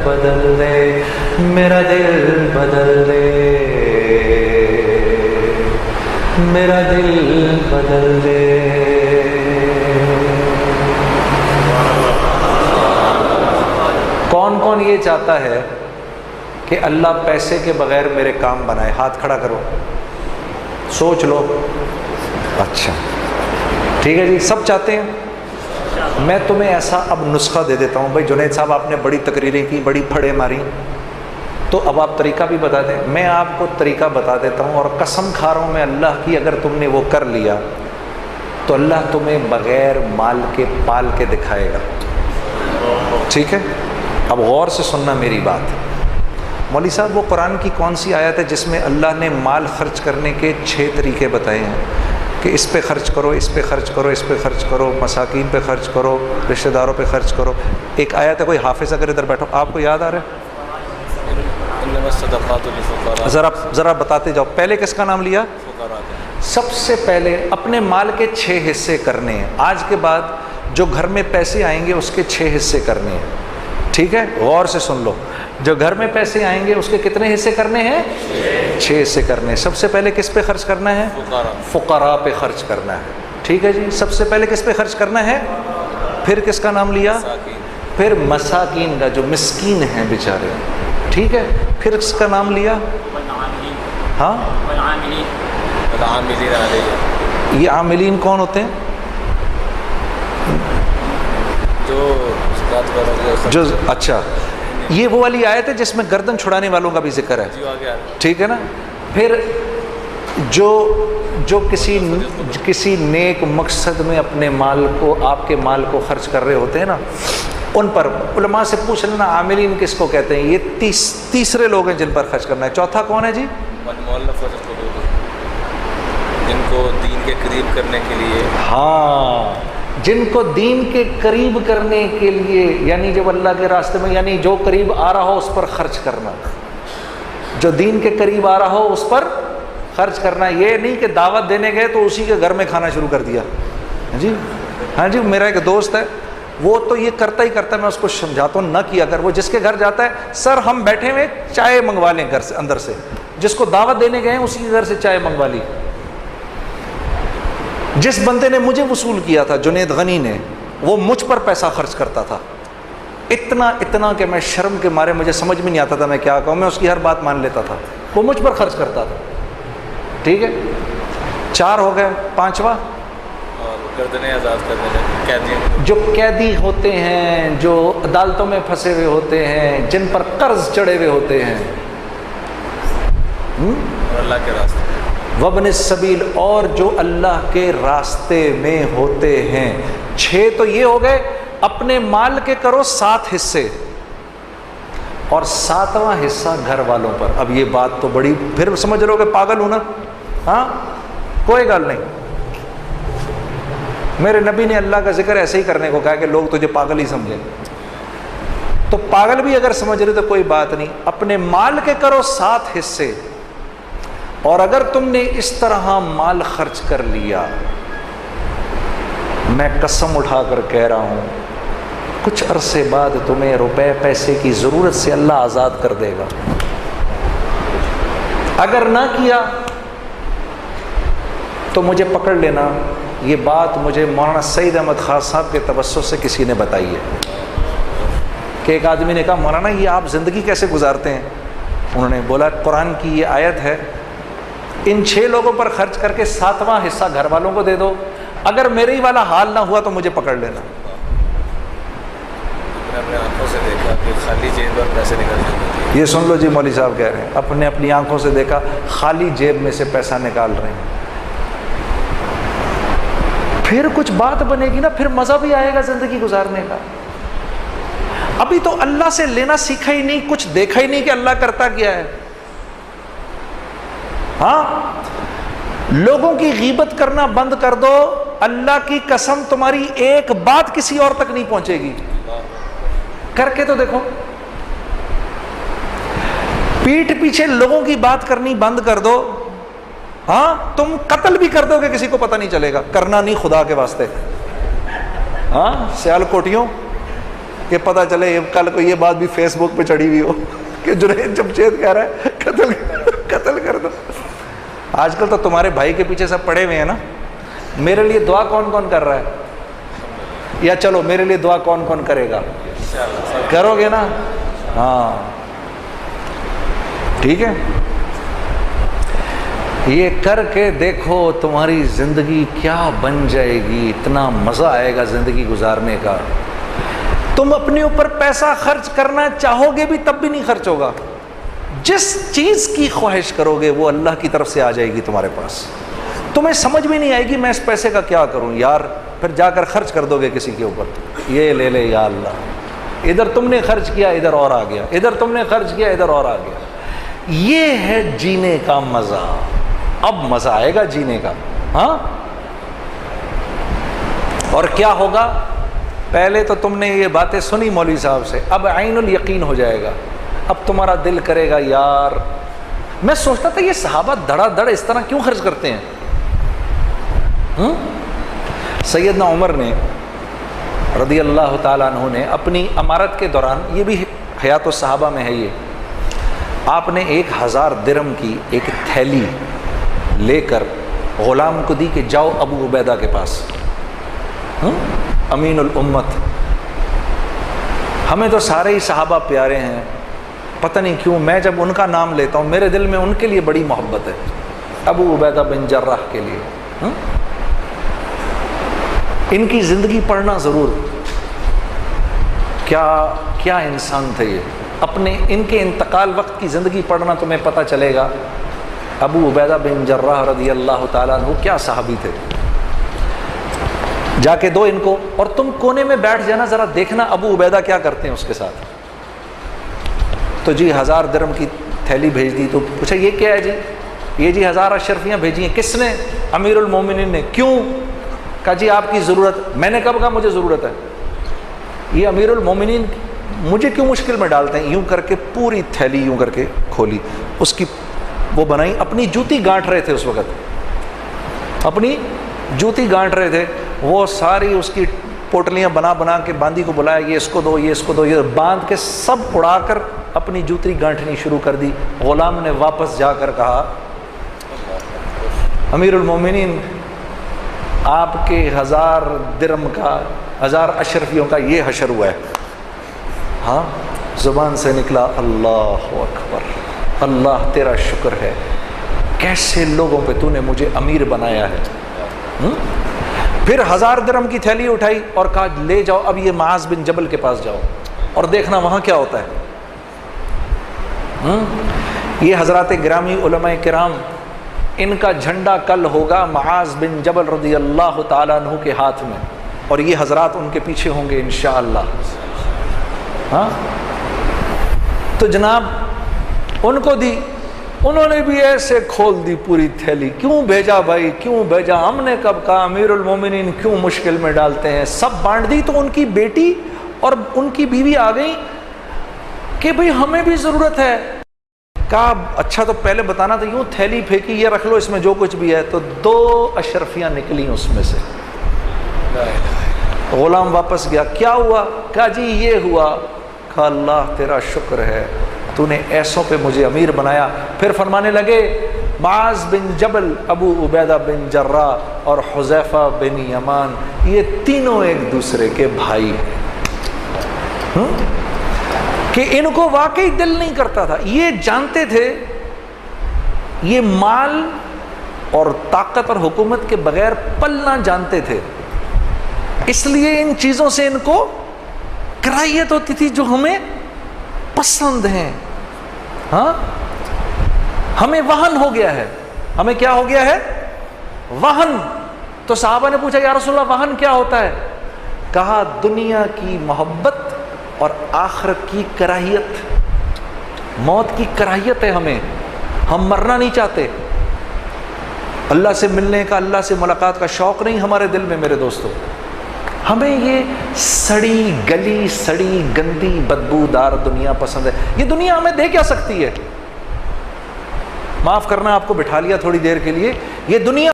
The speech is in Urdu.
بدل دے میرا دل بدل دے میرا دل بدل دے. کون کون یہ چاہتا ہے کہ اللہ پیسے کے بغیر میرے کام بنائے؟ ہاتھ کھڑا کرو، سوچ لو. اچھا ٹھیک ہے جی، سب چاہتے ہیں. میں تمہیں ایسا اب نسخہ دے دیتا ہوں. بھائی جنید صاحب آپ نے بڑی تقریریں کی، بڑی پھڑے ماری، تو اب آپ طریقہ بھی بتا دیں. میں آپ کو طریقہ بتا دیتا ہوں، اور قسم کھا رہا ہوں میں اللہ کی، اگر تم نے وہ کر لیا تو اللہ تمہیں بغیر مال کے پال کے دکھائے گا. ٹھیک ہے، اب غور سے سننا میری بات. مولوی صاحب وہ قرآن کی کون سی آیت ہے جس میں اللہ نے مال خرچ کرنے کے 6 طریقے بتائے ہیں کہ اس پہ خرچ کرو، اس پہ خرچ کرو، اس پہ خرچ کرو، مساکین پہ خرچ کرو، رشتہ داروں پہ خرچ کرو؟ ایک آیت ہے، کوئی حافظ اگر ادھر بیٹھو آپ کو یاد آ رہا ہے؟ ذرا بتاتے جاؤ. پہلے کس کا نام لیا؟ سب سے پہلے اپنے مال کے 6 حصے کرنے ہیں. آج کے بعد جو گھر میں پیسے آئیں گے اس کے 6 حصے کرنے ہیں. ٹھیک ہے، غور سے سن لو. جو گھر میں پیسے آئیں گے اس کے کتنے حصے کرنے ہیں؟ 6 حصے کرنے ہیں. سب سے پہلے کس پہ خرچ کرنا ہے؟ فقراء پہ خرچ کرنا ہے. ٹھیک ہے جی، سب سے پہلے کس پہ خرچ کرنا ہے؟ پھر کس کا نام لیا؟ پھر مساکین کا، جو مسکین ہیں بیچارے. ٹھیک ہے، پھر اس کا نام لیا؟ ہاں، یہ عاملین کون ہوتے ہیں؟ جو اچھا، یہ وہ والی آیت ہے جس میں گردن چھڑانے والوں کا بھی ذکر ہے. ٹھیک ہے نا. پھر جو کسی نیک مقصد میں اپنے مال کو، آپ کے مال کو خرچ کر رہے ہوتے ہیں نا، ان پر علماء سے پوچھ لینا عاملین کس کو کہتے ہیں. یہ تیسرے لوگ ہیں جن پر خرچ کرنا ہے. چوتھا کون ہے جی؟ جن کو دین کے قریب کرنے کے لیے. ہاں، جن کو دین کے قریب کرنے کے لیے، یعنی جب اللہ کے راستے میں، یعنی جو قریب آ رہا ہو اس پر خرچ کرنا. جو دین کے قریب آ رہا ہو اس پر خرچ کرنا. یہ نہیں کہ دعوت دینے گئے تو اسی کے گھر میں کھانا شروع کر دیا. جی ہاں جی، میرا ایک دوست ہے، وہ تو یہ کرتا ہی کرتا ہے. میں اس کو سمجھاتا ہوں نہ کیا اگر. وہ جس کے گھر جاتا ہے، سر ہم بیٹھے ہوئے چائے منگوا لیں گھر سے، اندر سے. جس کو دعوت دینے گئے ہیں اسی کے گھر سے چائے منگوا لی. جس بندے نے مجھے وصول کیا تھا، جنید غنی نے، وہ مجھ پر پیسہ خرچ کرتا تھا اتنا کہ میں شرم کے مارے مجھے سمجھ میں نہیں آتا تھا میں کیا کہوں. میں اس کی ہر بات مان لیتا تھا. وہ مجھ پر خرچ کرتا تھا. ٹھیک ہے، 4 ہو گئے. 5واں جو قیدی ہوتے ہیں، جو عدالتوں میں پھنسے ہوئے ہوتے ہیں، جن پر قرض چڑھے ہوئے ہوتے ہیں، اللہ کے راستے، وابن السبیل، اور جو اللہ کے راستے میں ہوتے ہیں. 6 تو یہ ہو گئے. اپنے مال کے کرو 7 حصے، اور 7واں حصہ گھر والوں پر. اب یہ بات تو بڑی، پھر سمجھ لو کہ پاگل ہوں نا. ہاں، کوئی گل نہیں. میرے نبی نے اللہ کا ذکر ایسے ہی کرنے کو کہا کہ لوگ تجھے پاگل ہی سمجھیں. تو پاگل بھی اگر سمجھ رہے تو کوئی بات نہیں. اپنے مال کے کرو 7 حصے، اور اگر تم نے اس طرح مال خرچ کر لیا، میں قسم اٹھا کر کہہ رہا ہوں کچھ عرصے بعد تمہیں روپے پیسے کی ضرورت سے اللہ آزاد کر دے گا. اگر نہ کیا تو مجھے پکڑ لینا. یہ بات مجھے مولانا سعید احمد خان صاحب کے توسط سے کسی نے بتائی ہے کہ ایک آدمی نے کہا مولانا یہ آپ زندگی کیسے گزارتے ہیں؟ انہوں نے بولا قرآن کی یہ آیت ہے، ان 6 لوگوں پر خرچ کر کے 7واں حصہ گھر والوں کو دے دو. اگر میرے ہی والا حال نہ ہوا تو مجھے پکڑ لینا. اپنے آنکھوں سے دیکھا کہ خالی جیب پر پیسے نکلتے ہیں. یہ سن لو جی، مولوی صاحب کہہ رہے ہیں اپنی آنکھوں سے دیکھا خالی جیب میں سے پیسہ نکال رہے ہیں. پھر کچھ بات بنے گی نا، پھر مزہ بھی آئے گا زندگی گزارنے کا. ابھی تو اللہ سے لینا سیکھا ہی نہیں، کچھ دیکھا ہی نہیں کہ اللہ کرتا کیا ہے. ہاں، لوگوں کی غیبت کرنا بند کر دو، اللہ کی قسم تمہاری ایک بات کسی اور تک نہیں پہنچے گی. کر کے تو دیکھو. پیٹھ پیچھے لوگوں کی بات کرنی بند کر دو. ہاں، تم قتل بھی کر دو گے کسی کو پتہ نہیں چلے گا. کرنا نہیں خدا کے واسطے. ہاں، سیال کوٹیوں کہ پتہ چلے کل کو یہ بات بھی فیس بک پہ چڑھی ہوئی ہو کہ جنید جمشید کہہ رہا ہے قتل کر دو. آج کل تو تمہارے بھائی کے پیچھے سب پڑے ہوئے ہیں نا. میرے لیے دعا کون کون کر رہا ہے؟ یا چلو میرے لیے دعا کون کون کرے گا؟ کرو گے نا؟ ہاں ٹھیک ہے. یہ کر کے دیکھو تمہاری زندگی کیا بن جائے گی. اتنا مزہ آئے گا زندگی گزارنے کا. تم اپنے اوپر پیسہ خرچ کرنا چاہو گے بھی تب بھی نہیں خرچ ہوگا. جس چیز کی خواہش کرو گے وہ اللہ کی طرف سے آ جائے گی تمہارے پاس. تمہیں سمجھ بھی نہیں آئے گی میں اس پیسے کا کیا کروں یار, پھر جا کر خرچ کر دو گے کسی کے اوپر. یہ لے لے یا اللہ, ادھر تم نے خرچ کیا ادھر اور آ گیا, ادھر تم نے خرچ کیا ادھر اور آ گیا. یہ ہے جینے کا مزہ. اب مزہ آئے گا جینے کا. ہاں اور کیا ہوگا؟ پہلے تو تم نے یہ باتیں سنی مولوی صاحب سے, اب عین الیقین ہو جائے گا. اب تمہارا دل کرے گا یار. میں سوچتا تھا یہ صحابہ دڑا دڑ اس طرح کیوں خرچ کرتے ہیں. سیدنا عمر نے رضی اللہ تعالیٰ عنہ نے اپنی امارت کے دوران, یہ بھی حیات الصحابہ میں ہے یہ, آپ نے 1000 درہم کی ایک تھیلی لے کر غلام کو دی کہ جاؤ ابو عبیدہ کے پاس, امین الامت. ہمیں تو سارے ہی صحابہ پیارے ہیں, پتہ نہیں کیوں میں جب ان کا نام لیتا ہوں میرے دل میں ان کے لیے بڑی محبت ہے, ابو عبیدہ بن جراح کے لیے. ان کی زندگی پڑھنا ضرور. کیا انسان تھے یہ. اپنے ان کے انتقال وقت کی زندگی پڑھنا تمہیں پتہ چلے گا ابو عبیدہ بن جراح رضی اللہ تعالیٰ عنہ کیا صحابی تھے. جا کے دو ان کو, اور تم کونے میں بیٹھ جانا, ذرا دیکھنا ابو عبیدہ کیا کرتے ہیں اس کے ساتھ. تو جی 1000 درہم کی تھیلی بھیج دی. تو پوچھا یہ کیا ہے جی؟ یہ جی 1000 اشرفیاں بھیجی ہیں. کس نے؟ امیر المومنین نے. کیوں؟ کہا جی آپ کی ضرورت. میں نے کب کہا مجھے ضرورت ہے؟ یہ امیر المومنین مجھے کیوں مشکل میں ڈالتے ہیں. یوں کر کے پوری تھیلی یوں کر کے کھولی, اس کی وہ بنائی. اپنی جوتی گانٹ رہے تھے اس وقت, اپنی جوتی گانٹ رہے تھے. وہ ساری اس کی پوٹلیاں بنا کے باندی کو بلایا, یہ اس کو دو, یہ اس کو دو, یہ باندھ کے سب اڑا کر اپنی جوتی گانٹھنی شروع کر دی. غلام نے واپس جا کر کہا امیر المومنین آپ کے 1000 درہم کا, 1000 اشرفیوں کا یہ حشر ہوا ہے. ہاں زبان سے نکلا اللہ اکبر, اللہ تیرا شکر ہے, کیسے لوگوں پہ تو نے مجھے امیر بنایا ہے. پھر 1000 درہم کی تھیلی اٹھائی اور کہا لے جاؤ اب یہ معاذ بن جبل کے پاس جاؤ اور دیکھنا وہاں کیا ہوتا ہے. یہ حضرات گرامی علماء کرام, ان کا جھنڈا کل ہوگا معاذ بن جبل رضی اللہ تعالیٰ عنہ کے ہاتھ میں, اور یہ حضرات ان کے پیچھے ہوں گے انشاءاللہ. ہاں تو جناب ان کو دی, انہوں نے بھی ایسے کھول دی پوری تھیلی. کیوں بھیجا بھائی, کیوں بھیجا؟ ہم نے کب کہا امیر المومنین کیوں مشکل میں ڈالتے ہیں. سب بانٹ دی. تو ان کی بیٹی اور ان کی بیوی آ گئی کہ بھئی ہمیں بھی ضرورت ہے. کہا اچھا تو پہلے بتانا تھا. یوں تھیلی پھینکی, یہ رکھ لو اس میں جو کچھ بھی ہے. تو 2 اشرفیاں نکلیں اس میں سے. غلام واپس گیا, کیا ہوا؟ کہا جی یہ ہوا. کہا اللہ تیرا شکر ہے, تو نے ایسوں پہ مجھے امیر بنایا. پھر فرمانے لگے معاذ بن جبل, ابو عبیدہ بن جراح اور حذیفہ بن یمان, یہ تینوں ایک دوسرے کے بھائی ہیں. کہ ان کو واقعی دل نہیں کرتا تھا. یہ جانتے تھے یہ مال اور طاقت اور حکومت کے بغیر پلنا جانتے تھے, اس لیے ان چیزوں سے ان کو کراہیت ہوتی تھی جو ہمیں پسند ہیں. ہاں ہمیں وہن ہو گیا ہے. ہمیں کیا ہو گیا ہے؟ وہن. تو صحابہ نے پوچھا یا رسول اللہ وہن کیا ہوتا ہے؟ کہا دنیا کی محبت اور آخرت کی کراہیت. موت کی کراہیت ہے ہمیں, ہم مرنا نہیں چاہتے. اللہ سے ملنے کا, اللہ سے ملاقات کا شوق نہیں ہمارے دل میں میرے دوستو. ہمیں یہ سڑی گلی, سڑی گندی بدبودار دنیا پسند ہے. یہ دنیا ہمیں دے کیا سکتی ہے؟ معاف کرنا آپ کو بٹھا لیا تھوڑی دیر کے لیے. یہ دنیا